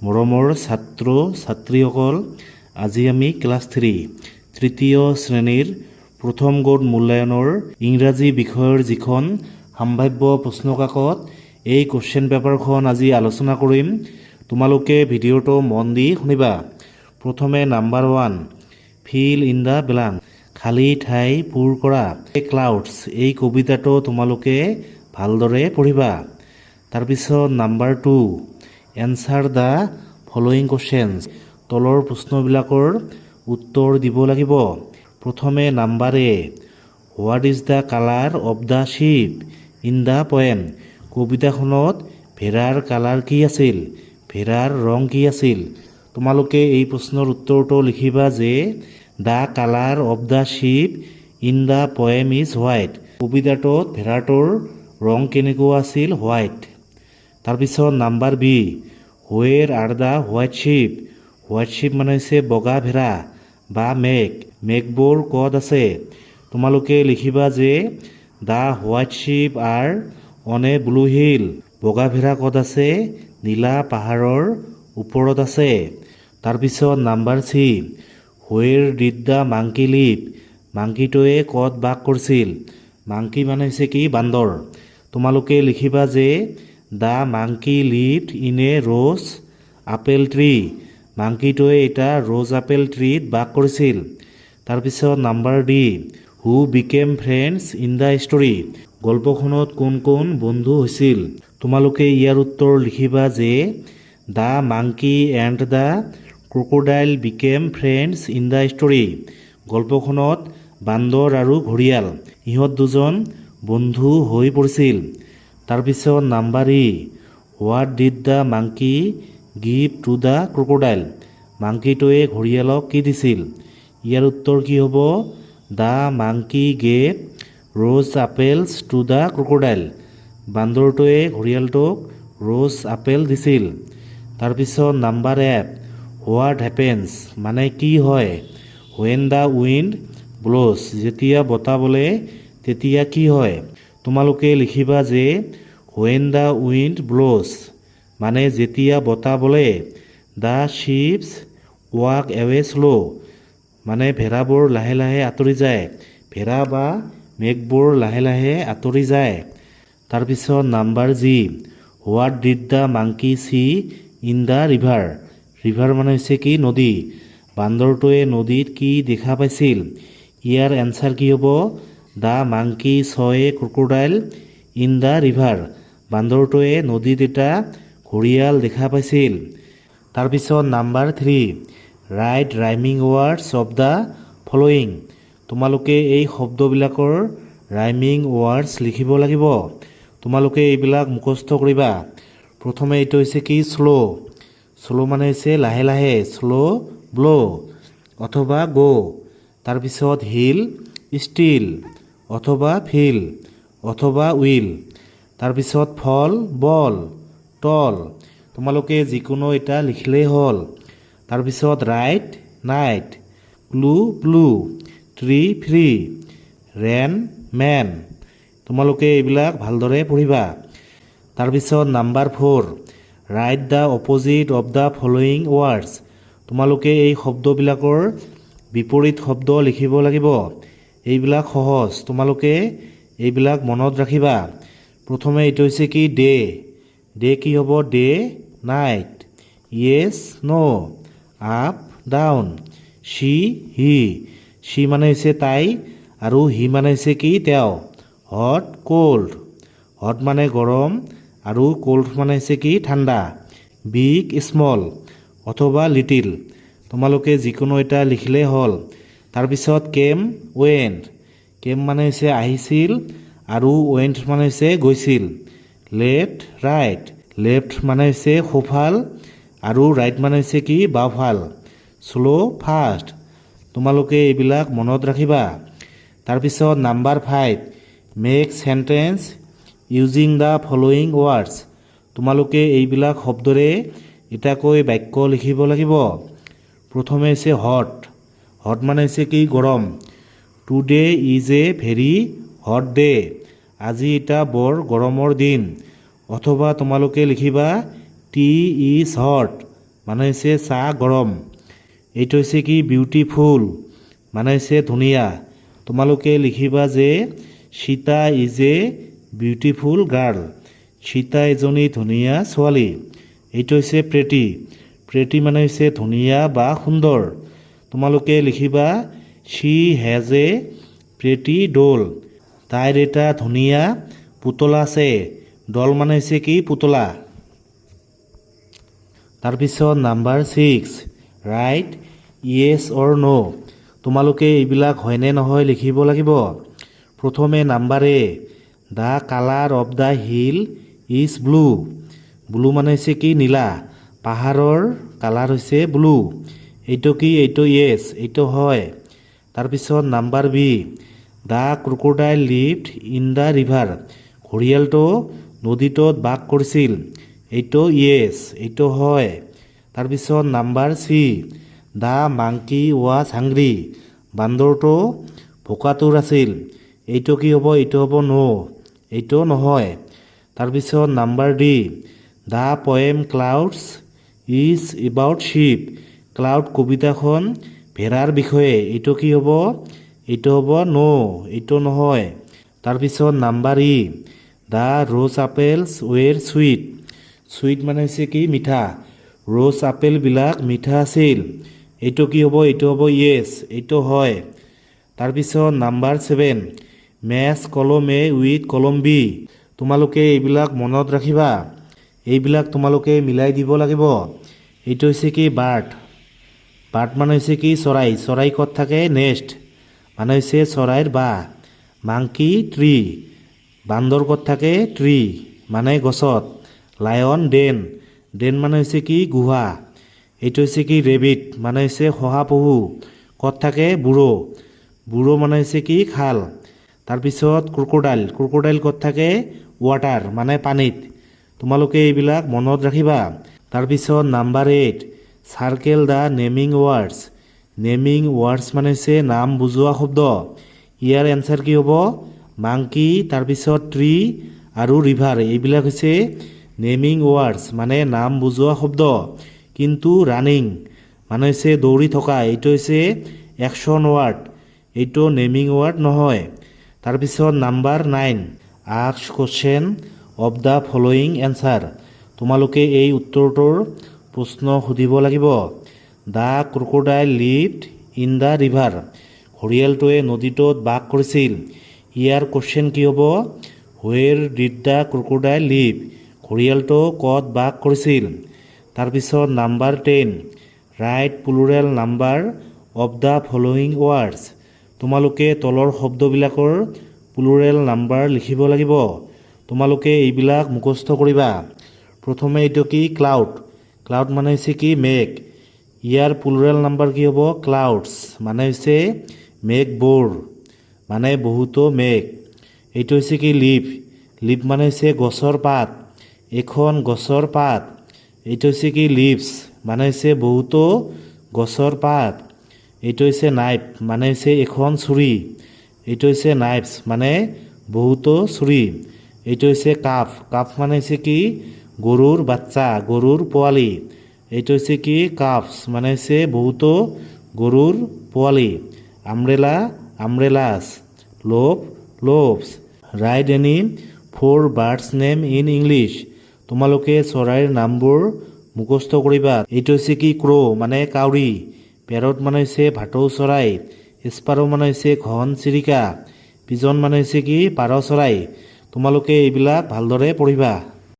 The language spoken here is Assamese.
মৰমৰ ছাত্ৰ ছাত্ৰীসকল, আজি আমি ক্লাছ 3 তৃতীয় শ্ৰেণীৰ প্ৰথম গৌণ মূল্যায়নৰ ইংৰাজী বিষয়ৰ যিখন সম্ভাৱ্য প্ৰশ্নকাকত এই কুৱেশ্যন পেপাৰখন আজি আলোচনা কৰিম। তোমালোকে ভিডিঅ'টো মন দি শুনিবা। প্ৰথমে number 1, fill in the blank, খালী ঠাই পূৰ কৰা। ক্লাউডছ, এই কবিতাটো তোমালোকে ভালদৰে পঢ়িবা। তাৰপিছত number 2, answer the following questions, তলৰ প্ৰশ্নবিলাকৰ উত্তৰ দিব লাগিব। প্ৰথমে number A, what is the colour of the sheep in the poem, কবিতাখনত ভেড়াৰ কালাৰ কি আছিল, ভেড়াৰ ৰং কি আছিল। তোমালোকে এই প্ৰশ্নৰ উত্তৰটো লিখিবা যে the colour of the sheep in the poem is white, কবিতাটোত ভেড়াটোৰ ৰং কেনেকুৱা আছিল, হোৱাইট। তাৰপিছত number B, where are the white sheep, white sheep মানে হৈছে বগা ভেড়া বা মেঘ, মেঘবোৰ ক'ত আছে। তোমালোকে লিখিবা যে the white sheep are on a blue hill, বগা ভেড়া ক'ত আছে, নীলা পাহাৰৰ ওপৰত আছে। তাৰপিছত number C, where did the monkey live, মাংকিটোৱে ক'ত বাস কৰিছিল, মাংকি মানে হৈছে কি, বান্দৰ। তোমালোকে লিখিবা যে the monkey lived in a rose apple tree, মাংকিটোৱে এটা ৰ'জ আপেল ট্ৰীত বাস কৰিছিল। তাৰপিছত number D, who became friends in the story, গল্পখনত কোন কোন বন্ধু হৈছিল। তোমালোকে ইয়াৰ উত্তৰ লিখিবা যে the monkey and the crocodile became friends in the story, গল্পখনত বান্দৰ আৰু ঘঁৰিয়াল ইহঁত দুজন বন্ধু হৈ পৰিছিল। তাৰপিছত number E, what did the monkey give to the crocodile, মাংকিটোৱে ঘঁৰিয়ালক কি দিছিল। ইয়াৰ উত্তৰ কি হ'ব, the monkey gave rose apples to the crocodile, বান্দৰটোৱে ঘঁৰিয়ালটোক ৰ'জ আপেল দিছিল। তাৰপিছত নাম্বাৰ এফ, হোৱাট হেপেন্স মানে কি হয়, হুৱেন দ্য উইণ্ড ব্ল'জ, যেতিয়া বতাহ বলে তেতিয়া কি হয়। তোমালোকে লিখিবা যে হুৱেন দ্য উইণ্ড ব্ল'জ মানে যেতিয়া বতাহ বলে, দ্য শ্বিপছ ৱাক এৱে শ্ল', মানে ভেড়াবোৰ লাহে লাহে আঁতৰি যায়, ভেড়া বা মেঘবোৰ লাহে লাহে আঁতৰি যায়। তাৰপিছত number G, what did the monkey C in the river, river মানে হৈছে কি, নদী, বান্দৰটোৱে নদীত কি দেখা পাইছিল। ইয়াৰ এনচাৰ কি হ'ব, the monkey saw a crocodile in the river, বান্দৰটোৱে নদীত এটা ঘঁৰিয়াল দেখা পাইছিল। তাৰপিছত number 3, write rhyming words of the following, তোমালোকে এই শব্দবিলাকৰ ৰাইমিং ৱৰ্ডছ লিখিব লাগিব। তোমালোকে এইবিলাক মুখস্থ কৰিবা। প্ৰথমে এইটো হৈছে কি, শ্ল', শ্ল' মানে হৈছে লাহে লাহে, শ্ল' ব্ল' অথবা গ'। তাৰপিছত হিল, ষ্টিল অথবা ফিল অথবা উইল। তাৰপিছত ফল, বল, টল, তোমালোকে যিকোনো এটা লিখিলেই হ'ল। তাৰপিছত right, night, clue, blue, tree, free, rain, men, তোমালোকে এইবিলাক ভালদৰে পঢ়িবা। তাৰপিছত number 4, write the opposite of the following words, তোমালোকে এই শব্দবিলাকৰ বিপৰীত শব্দ লিখিব লাগিব। এইবিলাক সহজ, তোমালোকে এইবিলাক মনত ৰাখিবা। প্ৰথমে এইটো হৈছে কি, ডে, ডে কি হ'ব, ডে, নাইট, য়েছ, ন', আপ, ডাউন, শ্বি, হি, শ্বি মানে হৈছে তাই আৰু হি মানে হৈছে কি, তেওঁ। হট, কোল্ড, হট মানে গৰম আৰু কোল্ড মানে হৈছে কি, ঠাণ্ডা। বিগ, স্মল অথবা লিটিল, তোমালোকে যিকোনো এটা লিখিলেই হ'ল। তাৰপিছত কেম, ৱেণ্ট, কেম মানে হৈছে আহিছিল আৰু ৱেণ্ট মানে হৈছে গৈছিল। লেফ্ট, ৰাইট, লেফ্ট মানে হৈছে সোঁফাল আৰু ৰাইট মানে হৈছে কি, বাওঁফাল। শ্ল', ফাষ্ট, তোমালোকে এইবিলাক মনত ৰাখিবা। তাৰপিছত number 5, make sentence using the following words, তোমালোকে এইবিলাক শব্দৰে এটাকৈ বাক্য লিখিব লাগিব। প্ৰথমে হৈছে হট, হট মানে হৈছে কি, গৰম। Today is a very hot day, আজি এটা বৰ গৰমৰ দিন। অথবা তোমালোকে লিখিবা টি ইজ হট, মানে হৈছে চাহ গৰম। এইটো হৈছে কি বিউটিফুল মানে হৈছে ধুনীয়া। তোমালোকে লিখিবা যে Sita is a beautiful girl. Sita এজনী ধুনীয়া ছোৱালী। এইটো হৈছে প্ৰেটি। প্ৰেটি মানে হৈছে ধুনীয়া বা সুন্দৰ। তোমালোকে লিখিবা শ্বি হেজ এ প্ৰেটি ডল। তাইৰ এটা ধুনীয়া পুতলা আছে। ডল মানে হৈছে কি পুতলা। তাৰপিছত নাম্বাৰ 6 ৰাইট য়েছ অৰ ন'। তোমালোকে এইবিলাক হয়নে নহয় লিখিব লাগিব। প্ৰথমে number A the colour of the hill is blue. Blue মানে হৈছে কি নীলা। পাহাৰৰ কালাৰ হৈছে ব্লু। এইটো কি এইটো য়েছ এইটো হয়। তাৰপিছত number B the crocodile lived in the river. ঘৰিয়ালটো নদীটোত বাস কৰিছিল। এইটো য়েছ এইটো হয়। তাৰপিছত number C the monkey was hungry. বান্দৰটো ভোকাতুৰ আছিল। এইটো কি হ'ব এইটো হ'ব ন' এইটো নহয়। তাৰপিছত number D the poem clouds is about sheep. Cloud কবিতাখন ভেড়াৰ বিষয়ে। এইটো কি হ'ব এইটো হ'ব ন' এইটো নহয়। তাৰপিছত number E the rose apples were sweet. Sweet মানে হৈছে কি মিঠা। ৰ'জ আপেলবিলাক মিঠা আছিল। এইটো কি হ'ব এইটো হ'ব য়েছ এইটো হয়। তাৰপিছত নাম্বাৰ 7 মেচ কলম এ উইথ কলম বি। তোমালোকে এইবিলাক মনত ৰাখিবা। এইবিলাক তোমালোকে মিলাই দিব লাগিব। এইটো হৈছে কি বাৰ্ড। বাৰ্ড মানে হৈছে কি চৰাই। চৰাই ক'ত থাকে নেষ্ট মানে হৈছে চৰাইৰ বাহ। Monkey tree. বান্দৰ ক'ত থাকে ট্ৰী মানে গছত। লায়ন ডেন। ডেন মানে হৈছে কি গুহা। এইটো হৈছে কি ৰেবিট মানে হৈছে শহাপহু। ক'ত থাকে বুঢ়ো। বুঢ়ো মানে হৈছে কি খাল। তাৰপিছত ক্ৰক'ডাইল। ক্ৰক'ডাইল ক'ত থাকে ৱাটাৰ মানে পানীত। তোমালোকে এইবিলাক মনত ৰাখিবা। তাৰপিছত number 8 circle the naming words. Naming words মানে হৈছে নাম বুজোৱা শব্দ। ইয়াৰ এনচাৰ কি হ'ব মাংকি তাৰপিছত ট্ৰী আৰু ৰিভাৰ। এইবিলাক হৈছে নেমিং ৱাৰ্ডছ মানে নাম বুজোৱা শব্দ। কিন্তু ৰানিং মানে হৈছে দৌৰি থকা। এইটো হৈছে একশ্যন ৱাৰ্ড। এইটো নেমিং ৱাৰ্ড নহয়। তাৰপিছত number 9 ask question of the following answer. তোমালোকে এই উত্তৰটোৰ প্ৰশ্ন সুধিব লাগিব। The crocodile lived in the river. ঘৰিয়ালটোৱে নদীটোত বাস কৰিছিল। ইয়াৰ কুৱেশ্যন কি হ'ব where did the crocodile live. ঘৰিয়ালটো ক'ত বাস কৰিছিল। তাৰপিছত number 10 write plural number of the following words. তোমালোকে তলৰ শব্দবিলাকৰ প্লুৰেল নাম্বাৰ লিখিব লাগিব। তোমালোকে এইবিলাক মুখস্থ কৰিবা। প্ৰথমে এইটো কি ক্লাউড। ক্লাউড মানে হৈছে কি মেঘ। ইয়াৰ প্লুৰেল নাম্বাৰ কি হ'ব ক্লাউডছ মানে হৈছে মেঘবোৰ মানে বহুতো মেঘ। এইটো হৈছে কি লিভ। লিভ মানে হৈছে গছৰ পাত। এখন গছৰ পাত। এইটো হৈছে কি লিভছ মানে হৈছে বহুতো গছৰ পাত। এইটো হৈছে নাইফ মানে হৈছে এখন ছুৰী। এইটো হৈছে নাইফছ মানে বহুতো ছুৰী। এইটো হৈছে কাফ। কাফ মানে হৈছে কি গৰুৰ বাচ্চা গৰুৰ পোৱালি। এইটো হৈছে কি কাফছ মানে হৈছে বহুতো গৰুৰ পোৱালি। Umbrella umbrellas. Love loves. Write any 4 birds name in English. তোমালোকে চৰাইৰ নামবোৰ মুখস্থ কৰিবা। এইটো হৈছে কি ক্ৰ' মানে কাউৰী। পেৰট মানে হৈছে ভাটৌ চৰাই। স্পাৰো মানে হৈছে ঘন চিৰিকা। পিজন মানে হৈছে কি পাৰ চৰাই। তোমালোকে এইবিলাক ভালদৰে পঢ়িবা।